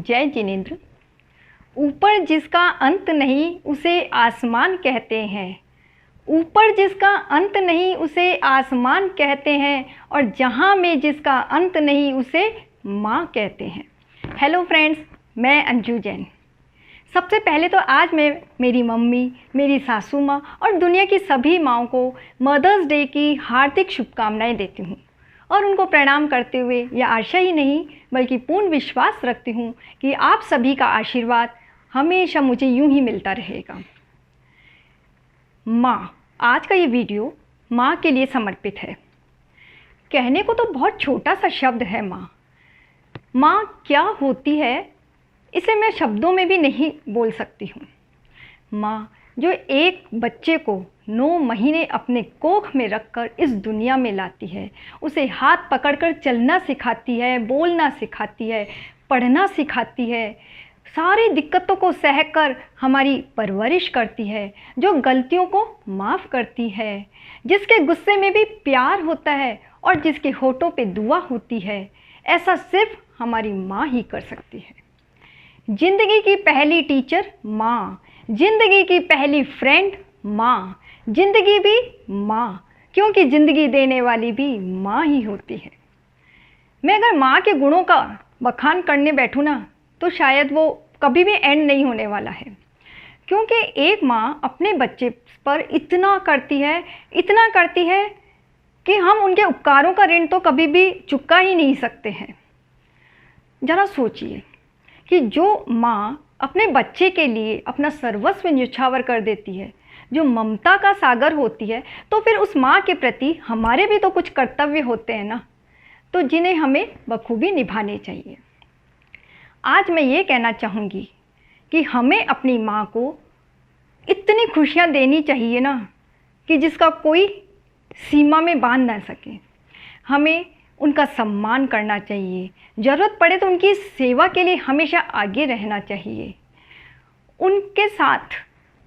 जय जिनेंद्र। ऊपर जिसका अंत नहीं उसे आसमान कहते हैं, ऊपर जिसका अंत नहीं उसे आसमान कहते हैं, और जहाँ में जिसका अंत नहीं उसे माँ कहते हैं। हेलो फ्रेंड्स, मैं अंजू जैन। सबसे पहले तो आज मैं मेरी मम्मी, मेरी सासू माँ और दुनिया की सभी माँओं को मदर्स डे की हार्दिक शुभकामनाएं देती हूँ और उनको प्रणाम करते हुए यह आशा ही नहीं बल्कि पूर्ण विश्वास रखती हूँ कि आप सभी का आशीर्वाद हमेशा मुझे यूं ही मिलता रहेगा। माँ, आज का ये वीडियो माँ के लिए समर्पित है। कहने को तो बहुत छोटा सा शब्द है माँ। माँ क्या होती है इसे मैं शब्दों में भी नहीं बोल सकती हूँ। माँ जो एक बच्चे को 9 महीने अपने कोख में रखकर इस दुनिया में लाती है, उसे हाथ पकड़कर चलना सिखाती है, बोलना सिखाती है, पढ़ना सिखाती है, सारी दिक्कतों को सहकर हमारी परवरिश करती है, जो गलतियों को माफ़ करती है, जिसके गुस्से में भी प्यार होता है और जिसके होठों पे दुआ होती है, ऐसा सिर्फ हमारी माँ ही कर सकती है। ज़िंदगी की पहली टीचर माँ, ज़िंदगी की पहली फ्रेंड माँ, ज़िंदगी भी माँ, क्योंकि ज़िंदगी देने वाली भी माँ ही होती है। मैं अगर माँ के गुणों का बखान करने बैठूँ ना तो शायद वो कभी भी एंड नहीं होने वाला है, क्योंकि एक माँ अपने बच्चे पर इतना करती है कि हम उनके उपकारों का ऋण तो कभी भी चुका ही नहीं सकते हैं। ज़रा सोचिए कि जो माँ अपने बच्चे के लिए अपना सर्वस्व न्यौछावर कर देती है, जो ममता का सागर होती है, तो फिर उस माँ के प्रति हमारे भी तो कुछ कर्तव्य होते हैं ना, तो जिन्हें हमें बखूबी निभाने चाहिए। आज मैं ये कहना चाहूँगी कि हमें अपनी माँ को इतनी खुशियाँ देनी चाहिए ना कि जिसका कोई सीमा में बांध ना सके। हमें उनका सम्मान करना चाहिए, ज़रूरत पड़े तो उनकी सेवा के लिए हमेशा आगे रहना चाहिए, उनके साथ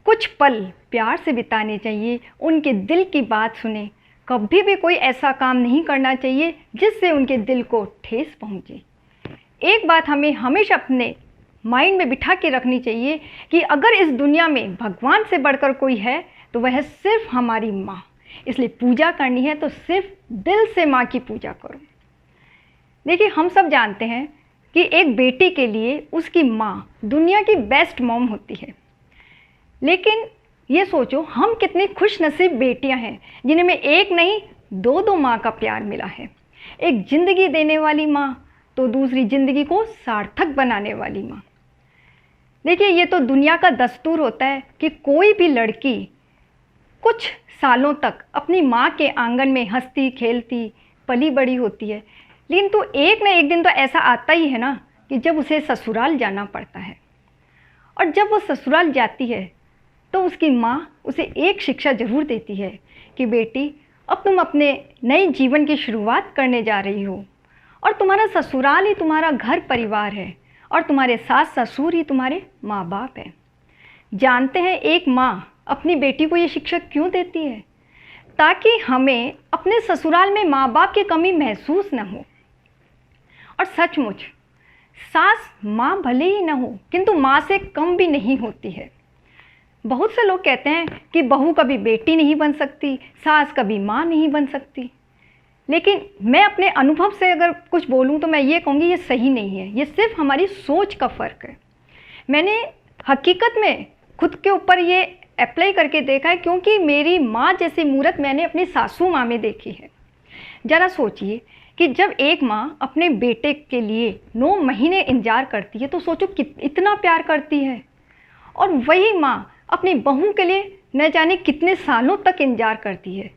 कुछ पल प्यार से बिताने चाहिए, उनके दिल की बात सुने। कभी भी कोई ऐसा काम नहीं करना चाहिए जिससे उनके दिल को ठेस पहुँचे। एक बात हमें हमेशा अपने माइंड में बिठा के रखनी चाहिए कि अगर इस दुनिया में भगवान से बढ़कर कोई है तो वह सिर्फ हमारी माँ। इसलिए पूजा करनी है तो सिर्फ दिल से माँ की पूजा करो। देखिए, हम सब जानते हैं कि एक बेटी के लिए उसकी माँ दुनिया की बेस्ट मॉम होती है, लेकिन ये सोचो हम कितनी खुश नसीब बेटियाँ हैं जिन्हें में एक नहीं 2 माँ का प्यार मिला है। एक ज़िंदगी देने वाली माँ तो दूसरी ज़िंदगी को सार्थक बनाने वाली माँ। देखिए, ये तो दुनिया का दस्तूर होता है कि कोई भी लड़की कुछ सालों तक अपनी माँ के आंगन में हंसती खेलती पली बड़ी होती है, लेकिन तो एक न एक दिन तो ऐसा आता ही है ना कि जब उसे ससुराल जाना पड़ता है। और जब वो ससुराल जाती है तो उसकी माँ उसे एक शिक्षा ज़रूर देती है कि बेटी, अब तुम अपने नए जीवन की शुरुआत करने जा रही हो और तुम्हारा ससुराल ही तुम्हारा घर परिवार है और तुम्हारे सास ससुर ही तुम्हारे माँ बाप हैं। जानते हैं एक माँ अपनी बेटी को ये शिक्षा क्यों देती है? ताकि हमें अपने ससुराल में माँ बाप की कमी महसूस न हो। और सचमुच सास माँ भले ही न हो किंतु माँ से कम भी नहीं होती है। बहुत से लोग कहते हैं कि बहू कभी बेटी नहीं बन सकती, सास कभी माँ नहीं बन सकती, लेकिन मैं अपने अनुभव से अगर कुछ बोलूँ तो मैं ये कहूँगी ये सही नहीं है। ये सिर्फ हमारी सोच का फ़र्क है। मैंने हकीकत में खुद के ऊपर ये अप्लाई करके देखा है, क्योंकि मेरी माँ जैसी मूरत मैंने अपनी सासू माँ में देखी है। ज़रा सोचिए कि जब एक माँ अपने बेटे के लिए 9 महीने इंतजार करती है तो सोचो इतना प्यार करती है, और वही माँ अपनी बहू के लिए न जाने कितने सालों तक इंतजार करती है।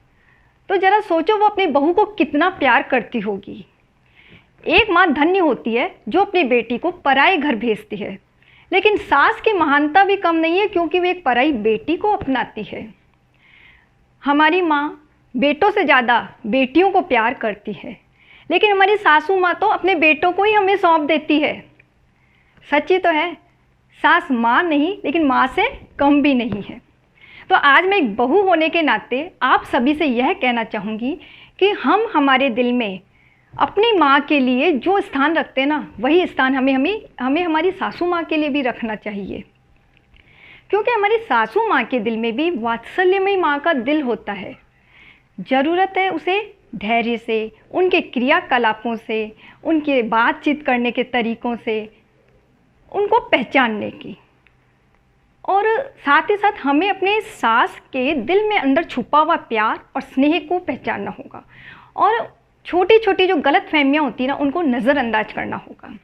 तो ज़रा सोचो वो अपनी बहू को कितना प्यार करती होगी। एक माँ धन्य होती है जो अपनी बेटी को पराए घर भेजती है, लेकिन सास की महानता भी कम नहीं है क्योंकि वो एक पराई बेटी को अपनाती है। हमारी माँ बेटों से ज़्यादा बेटियों को प्यार करती है, लेकिन हमारी सासू माँ तो अपने बेटों को ही हमें सौंप देती है। सच्ची तो है, सास माँ नहीं लेकिन माँ से कम भी नहीं है। तो आज मैं एक बहू होने के नाते आप सभी से यह कहना चाहूँगी कि हम हमारे दिल में अपनी माँ के लिए जो स्थान रखते हैं ना, वही स्थान हमें हमारी सासू माँ के लिए भी रखना चाहिए। क्योंकि हमारी सासू माँ के दिल में भी वात्सल्यमयी माँ का दिल होता है। ज़रूरत है उसे धैर्य से, उनके क्रियाकलापों से, उनके बातचीत करने के तरीक़ों से उनको पहचानने की। और साथ ही साथ हमें अपने सास के दिल में अंदर छुपा हुआ प्यार और स्नेह को पहचानना होगा, और छोटी छोटी जो गलत फहमियाँ होती हैं ना, उनको नज़रअंदाज करना होगा।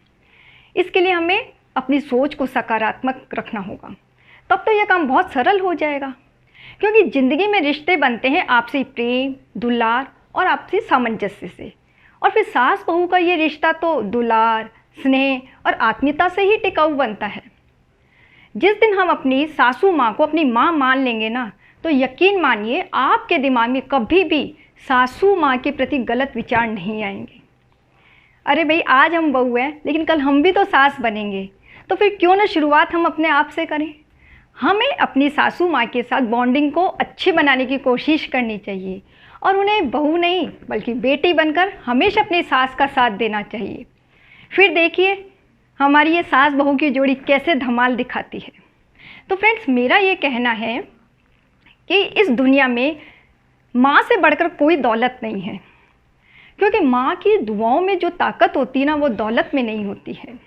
इसके लिए हमें अपनी सोच को सकारात्मक रखना होगा, तब तो यह काम बहुत सरल हो जाएगा। क्योंकि ज़िंदगी में रिश्ते बनते हैं आपसी प्रेम, दुलार और आपसी सामंजस्य से, और फिर सास बहू का ये रिश्ता तो दुलार, स्नेह और आत्मीयता से ही टिकाऊ बनता है। जिस दिन हम अपनी सासू माँ को अपनी माँ मान लेंगे ना, तो यकीन मानिए आपके दिमाग में कभी भी सासू माँ के प्रति गलत विचार नहीं आएंगे। अरे भाई, आज हम बहू हैं, लेकिन कल हम भी तो सास बनेंगे, तो फिर क्यों ना शुरुआत हम अपने आप से करें। हमें अपनी सासू माँ के साथ बॉन्डिंग को अच्छी बनाने की कोशिश करनी चाहिए, और उन्हें बहू नहीं बल्कि बेटी बनकर हमेशा अपनी सास का साथ देना चाहिए। फिर देखिए हमारी ये सास बहू की जोड़ी कैसे धमाल दिखाती है। तो फ्रेंड्स, मेरा ये कहना है कि इस दुनिया में माँ से बढ़कर कोई दौलत नहीं है, क्योंकि माँ की दुआओं में जो ताकत होती है ना, वो दौलत में नहीं होती है।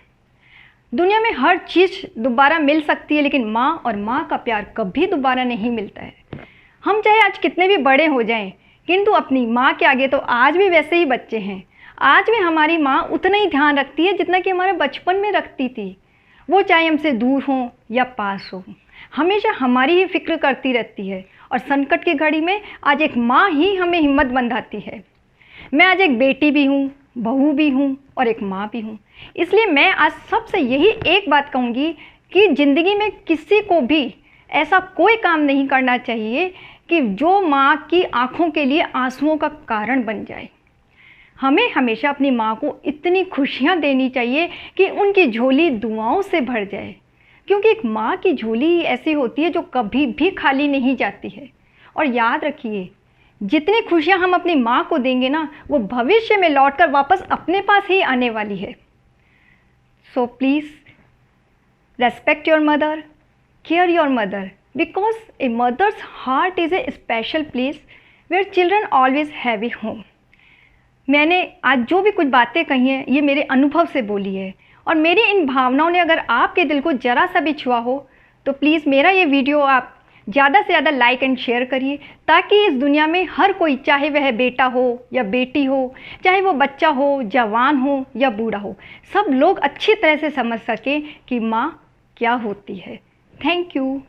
दुनिया में हर चीज़ दोबारा मिल सकती है, लेकिन माँ और माँ का प्यार कभी दोबारा नहीं मिलता है। हम चाहे आज कितने भी बड़े हो जाएं, किंतु अपनी माँ के आगे तो आज भी वैसे ही बच्चे हैं। आज भी हमारी माँ उतना ही ध्यान रखती है जितना कि हमारे बचपन में रखती थी। वो चाहे हमसे दूर हों या पास हों, हमेशा हमारी ही फिक्र करती रहती है, और संकट की घड़ी में आज एक माँ ही हमें हिम्मत बंधाती है। मैं आज एक बेटी भी हूँ, बहू भी हूँ और एक माँ भी हूँ। इसलिए मैं आज सबसे यही एक बात कहूँगी कि ज़िंदगी में किसी को भी ऐसा कोई काम नहीं करना चाहिए कि जो माँ की आँखों के लिए आंसुओं का कारण बन जाए। हमें हमेशा अपनी माँ को इतनी खुशियाँ देनी चाहिए कि उनकी झोली दुआओं से भर जाए, क्योंकि एक माँ की झोली ऐसी होती है जो कभी भी खाली नहीं जाती है। और याद रखिए, जितनी खुशियाँ हम अपनी माँ को देंगे ना, वो भविष्य में लौटकर वापस अपने पास ही आने वाली है। So please respect your mother, care your mother, because a mother's heart is a special place where children always have a home. मैंने आज जो भी कुछ बातें कही हैं, ये मेरे अनुभव से बोली है, और मेरी इन भावनाओं ने अगर आपके दिल को ज़रा सा भी छुआ हो, तो प्लीज़ मेरा ये वीडियो आप ज़्यादा से ज़्यादा लाइक एंड शेयर करिए, ताकि इस दुनिया में हर कोई, चाहे वह बेटा हो या बेटी हो, चाहे वो बच्चा हो, जवान हो या बूढ़ा हो, सब लोग अच्छी तरह से समझ सकें कि माँ क्या होती है। Thank you.